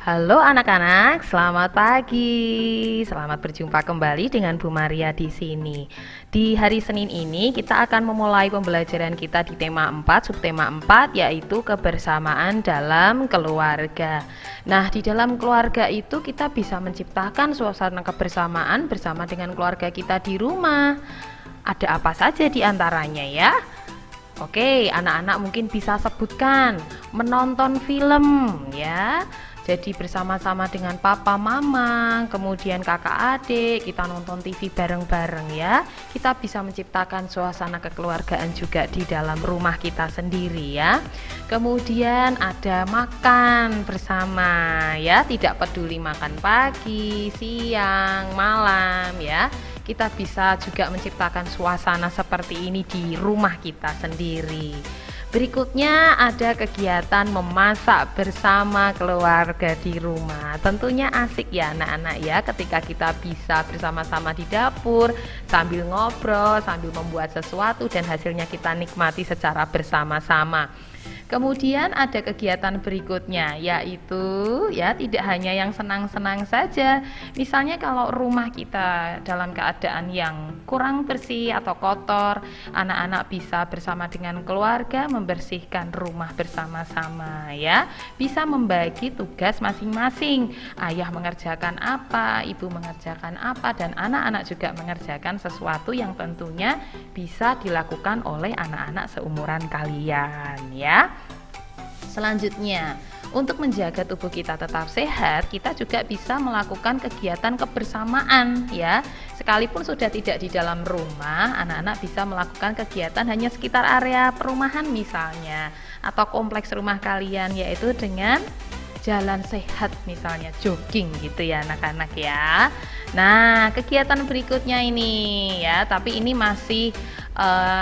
Halo anak-anak, selamat pagi. Selamat berjumpa kembali dengan Bu Maria di sini. Di hari Senin ini kita akan memulai pembelajaran kita di tema 4, subtema 4, yaitu kebersamaan dalam keluarga. Nah, di dalam keluarga itu kita bisa menciptakan suasana kebersamaan bersama dengan keluarga kita di rumah. Ada apa saja di antaranya ya? Oke, anak-anak mungkin bisa sebutkan menonton film ya. Jadi bersama-sama dengan papa, mama, kemudian kakak adik, kita nonton TV bareng-bareng ya. Kita bisa menciptakan suasana kekeluargaan juga di dalam rumah kita sendiri ya. Kemudian ada makan bersama ya, tidak peduli makan pagi, siang, malam ya. Kita bisa juga menciptakan suasana seperti ini di rumah kita sendiri. Berikutnya ada kegiatan memasak bersama keluarga di rumah. Tentunya asik ya anak-anak ya, ketika kita bisa bersama-sama di dapur sambil ngobrol, sambil membuat sesuatu dan hasilnya kita nikmati secara bersama-sama. Kemudian ada kegiatan berikutnya, yaitu ya tidak hanya yang senang-senang saja. Misalnya kalau rumah kita dalam keadaan yang kurang bersih atau kotor, anak-anak bisa bersama dengan keluarga membersihkan rumah bersama-sama ya. Bisa membagi tugas masing-masing. Ayah mengerjakan apa, ibu mengerjakan apa, dan anak-anak juga mengerjakan sesuatu yang tentunya bisa dilakukan oleh anak-anak seumuran kalian ya. Selanjutnya, untuk menjaga tubuh kita tetap sehat, kita juga bisa melakukan kegiatan kebersamaan ya. Sekalipun sudah tidak di dalam rumah, anak-anak bisa melakukan kegiatan hanya sekitar area perumahan misalnya, atau kompleks rumah kalian, yaitu dengan jalan sehat misalnya, jogging gitu ya anak-anak ya. Nah, kegiatan berikutnya ini ya, tapi ini masih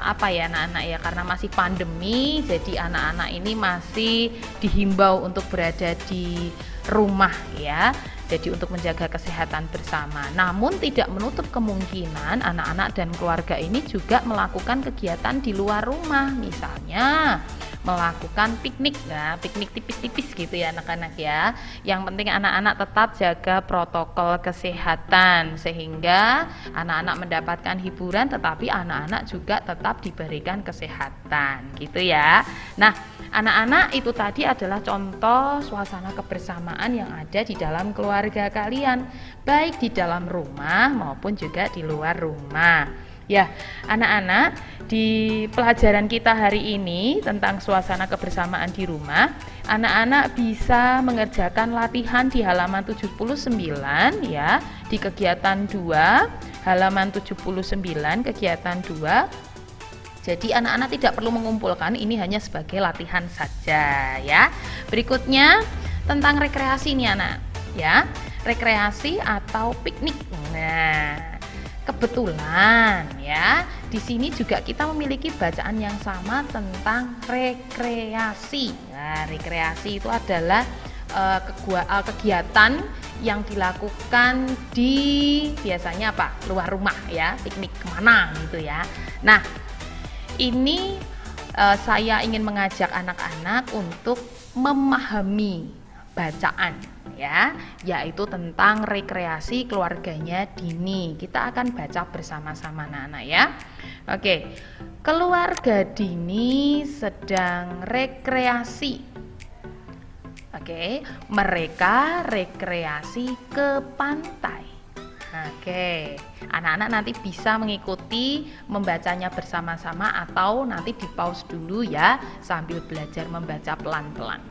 apa ya anak-anak ya, karena masih pandemi, jadi anak-anak ini masih dihimbau untuk berada di rumah ya. Jadi untuk menjaga kesehatan bersama. Namun tidak menutup kemungkinan anak-anak dan keluarga ini juga melakukan kegiatan di luar rumah, misalnya melakukan piknik. Nah, piknik tipis-tipis gitu ya anak-anak ya. Yang penting anak-anak tetap jaga protokol kesehatan sehingga anak-anak mendapatkan hiburan, tetapi anak-anak juga tetap diberikan kesehatan gitu ya. Nah, anak-anak itu tadi adalah contoh suasana kebersamaan yang ada di dalam keluarga kalian, baik di dalam rumah maupun juga di luar rumah. Ya, anak-anak, di pelajaran kita hari ini tentang suasana kebersamaan di rumah, anak-anak bisa mengerjakan latihan di halaman 79 ya, di kegiatan 2, halaman 79 kegiatan 2. Jadi anak-anak tidak perlu mengumpulkan, ini hanya sebagai latihan saja ya. Berikutnya tentang rekreasi nih anak, ya. Rekreasi atau piknik. Nah, kebetulan ya, di sini juga kita memiliki bacaan yang sama tentang rekreasi. Nah, rekreasi itu adalah kegiatan yang dilakukan di biasanya apa? Luar rumah ya, piknik kemana gitu ya. Nah, ini saya ingin mengajak anak-anak untuk memahami bacaan ya, yaitu tentang rekreasi keluarganya Dini. Kita akan baca bersama-sama anak-anak ya. Oke. Keluarga Dini sedang rekreasi. Oke, mereka rekreasi ke pantai. Oke, anak-anak nanti bisa mengikuti membacanya bersama-sama atau nanti di pause dulu ya sambil belajar membaca pelan-pelan.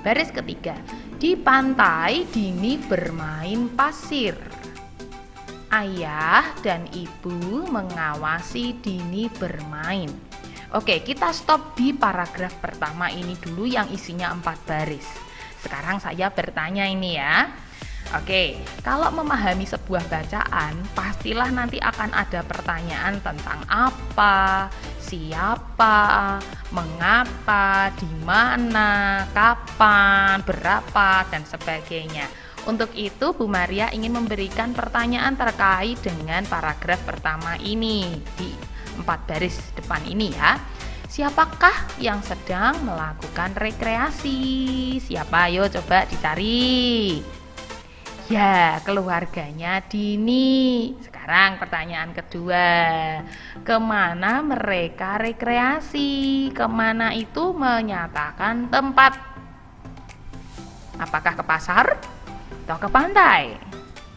Baris ketiga, di pantai Dini bermain pasir. Ayah dan ibu mengawasi Dini bermain. Oke, kita stop di paragraf pertama ini dulu yang isinya 4 baris. Sekarang saya bertanya ini ya. Oke, kalau memahami sebuah bacaan, pastilah nanti akan ada pertanyaan tentang apa, siapa, mengapa, di mana, kapan, berapa, dan sebagainya. Untuk itu, Bu Maria ingin memberikan pertanyaan terkait dengan paragraf pertama ini di 4 baris depan ini ya. Siapakah yang sedang melakukan rekreasi? Siapa? Ayo coba dicari. Ya, keluarganya Dini. Sekarang pertanyaan kedua. Kemana mereka rekreasi? Kemana itu menyatakan tempat. Apakah ke pasar atau ke pantai?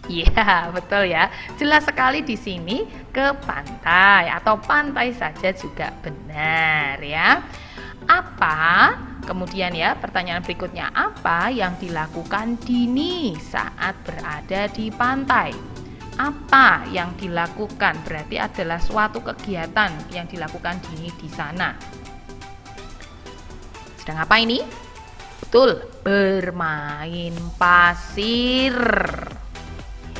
Iya, betul ya. Jelas sekali di sini ke pantai atau pantai saja juga benar ya. Apa? Kemudian ya, pertanyaan berikutnya, apa yang dilakukan Dini saat berada di pantai? Apa yang dilakukan berarti adalah suatu kegiatan yang dilakukan Dini di sana. Sedang apa ini? Betul, bermain pasir.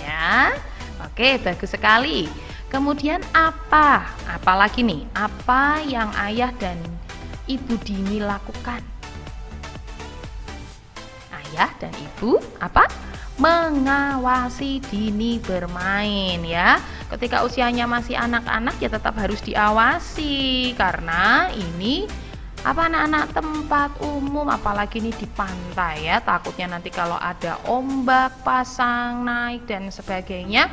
Ya, oke, bagus sekali. Kemudian apa? Apalagi nih? Apa yang ayah dan ibu Dini lakukan? Ayah dan ibu apa? Mengawasi Dini bermain ya. Ketika usianya masih anak-anak ya tetap harus diawasi karena ini anak-anak tempat umum, apalagi ini di pantai ya, takutnya nanti kalau ada ombak pasang naik dan sebagainya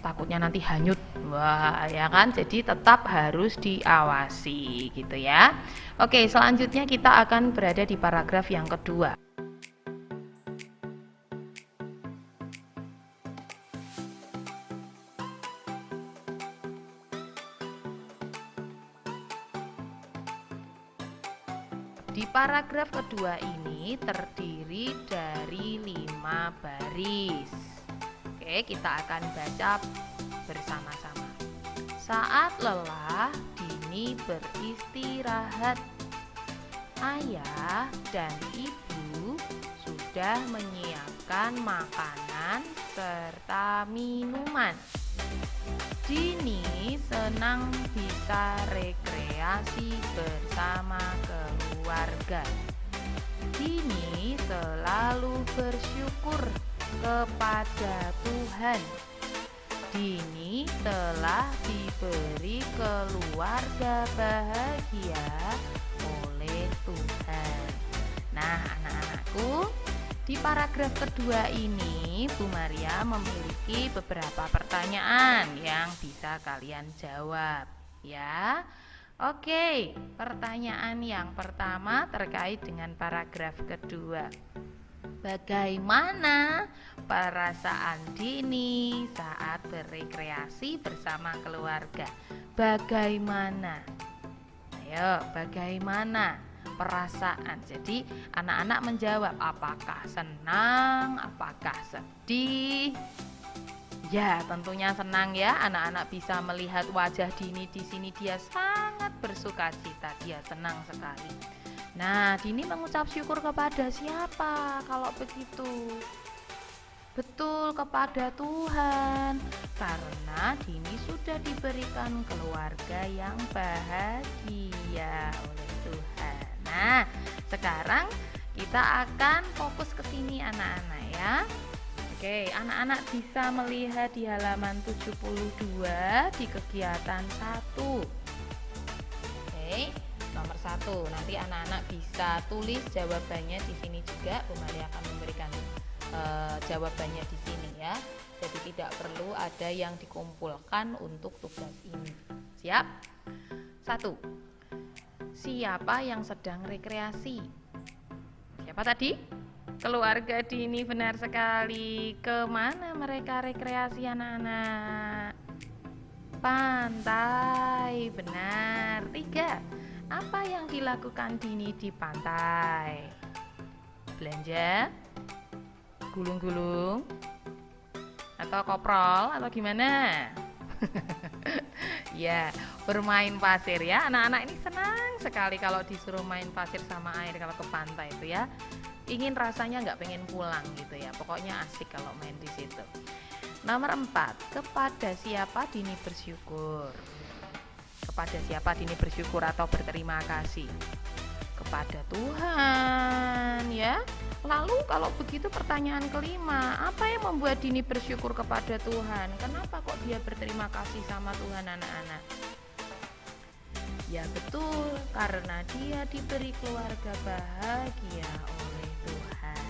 takutnya nanti hanyut. Wah, ya kan? Jadi tetap harus diawasi gitu ya. Oke, selanjutnya kita akan berada di paragraf yang kedua. Di paragraf kedua ini terdiri dari 5 baris. Oke, kita akan baca bersama-sama. Saat lelah, Dini beristirahat. Ayah dan ibu sudah menyiapkan makanan serta minuman. Dini senang bisa rekreasi bersama keluarga. Dini selalu bersyukur kepada Tuhan. Dini telah diberi keluarga bahagia oleh Tuhan. Nah, anak-anakku, di paragraf kedua ini Bu Maria memiliki beberapa pertanyaan yang bisa kalian jawab ya. Oke, pertanyaan yang pertama terkait dengan paragraf kedua. Bagaimana perasaan Dini saat berrekreasi bersama keluarga? Bagaimana? Ayo, bagaimana perasaan? Jadi anak-anak menjawab, apakah senang, apakah sedih? Ya, tentunya senang ya. Anak-anak bisa melihat wajah Dini di sini, dia sangat bersukacita, dia senang sekali. Nah, Dini mengucap syukur kepada siapa kalau begitu? Betul, kepada Tuhan. Karena Dini sudah diberikan keluarga yang bahagia oleh Tuhan. Nah, sekarang kita akan fokus ke sini anak-anak ya. Oke, anak-anak bisa melihat di halaman 72 di kegiatan 1. Oke, nomor 1. Nanti anak-anak bisa tulis jawabannya di sini juga. Bu Maria akan memberikan jawabannya di sini ya. Jadi tidak perlu ada yang dikumpulkan untuk tugas ini. Siap? 1. Siapa yang sedang rekreasi? Siapa tadi? Keluarga Dini, benar sekali. Kemana mereka rekreasi anak-anak? Pantai, benar. 3. Apa yang dilakukan Dini di pantai? Belanja? Gulung-gulung? Atau koprol? Atau gimana? Ya, bermain pasir ya. Anak-anak ini senang sekali kalau disuruh main pasir sama air kalau ke pantai itu ya. Ingin rasanya nggak pengen pulang gitu ya. Pokoknya asik kalau main di situ. Nomor 4, kepada siapa Dini bersyukur? Kepada siapa Dini bersyukur atau berterima kasih? Kepada Tuhan ya. Lalu kalau begitu pertanyaan kelima, apa yang membuat Dini bersyukur kepada Tuhan? Kenapa kok dia berterima kasih sama Tuhan anak-anak? Ya betul, karena dia diberi keluarga bahagia oleh Tuhan.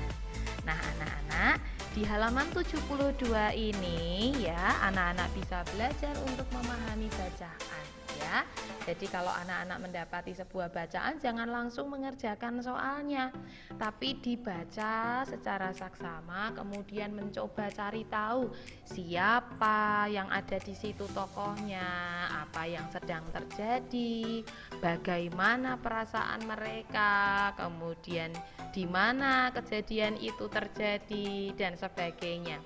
Nah anak-anak, di halaman 72 ini ya, anak-anak bisa belajar untuk memahami bacaan ya. Jadi kalau anak-anak mendapati sebuah bacaan, jangan langsung mengerjakan soalnya, tapi dibaca secara saksama, kemudian mencoba cari tahu siapa yang ada di situ tokohnya, apa yang sedang terjadi, bagaimana perasaan mereka, kemudian di mana kejadian itu terjadi dan sebagainya.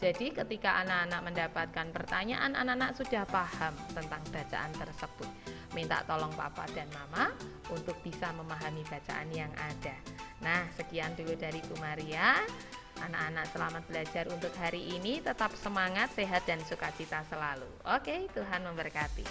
Jadi ketika anak-anak mendapatkan pertanyaan, anak-anak sudah paham tentang bacaan tersebut. Minta tolong papa dan mama untuk bisa memahami bacaan yang ada. Nah, sekian dulu dari Bu Maria. Anak-anak selamat belajar untuk hari ini. Tetap semangat, sehat dan sukacita selalu. Oke, Tuhan memberkati.